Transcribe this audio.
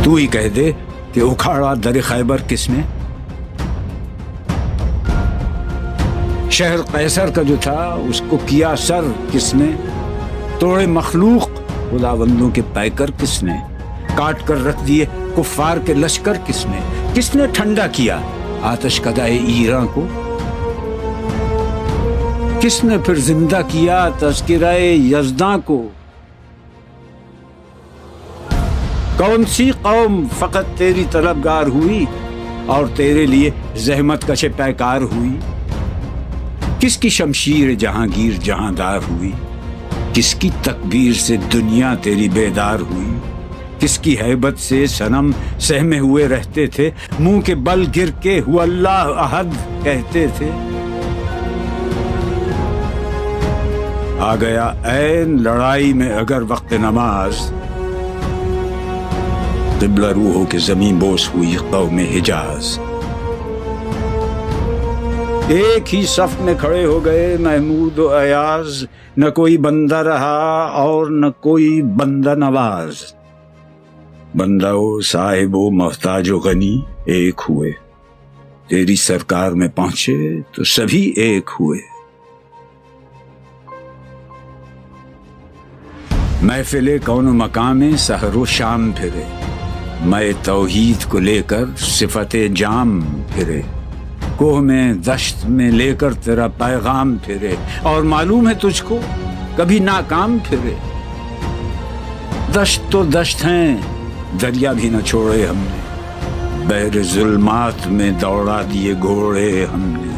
تو ہی کہہ دے کہ اکھاڑا در خیبر کس نے؟ شہر قیصر کا جو تھا اس کو کیا سر کس نے؟ توڑے مخلوق خداوندوں کے پیکر کس نے؟ کاٹ کر رکھ دیے کفار کے لشکر کس نے؟ کس نے ٹھنڈا کیا آتش کدائے ایراں کو؟ کس نے پھر زندہ کیا تذکرہ یزداں کو؟ کون سی قوم فقط تیری طلبگار ہوئی اور تیرے لیے زحمت کش پیکار ہوئی؟ کس کی شمشیر جہانگیر جہاندار ہوئی؟ کس کی تکبیر سے دنیا تیری بیدار ہوئی؟ کس کی ہیبت سے صنم سہمے ہوئے رہتے تھے، منہ کے بل گر کے ہو اللہ احد کہتے تھے؟ آ گیا عین لڑائی میں اگر وقت نماز، قبلہ روحوں کے زمین بوس ہوئی قوم حجاز۔ ایک ہی صف میں کھڑے ہو گئے محمود و ایاز، نہ کوئی بندہ رہا اور نہ کوئی بندہ نواز۔ بندہ و صاحب و محتاج و غنی ایک ہوئے، تیری سرکار میں پہنچے تو سبھی ایک ہوئے۔ محفل کون و مقام سحر و شام پھرے، میں توحید کو لے کر صفت جام پھرے، کوہ میں دشت میں لے کر تیرا پیغام پھرے، اور معلوم ہے تجھ کو کبھی ناکام پھرے۔ دشت تو دشت ہیں دریا بھی نہ چھوڑے ہم نے، بحر ظلمات میں دوڑا دیے گھوڑے ہم نے۔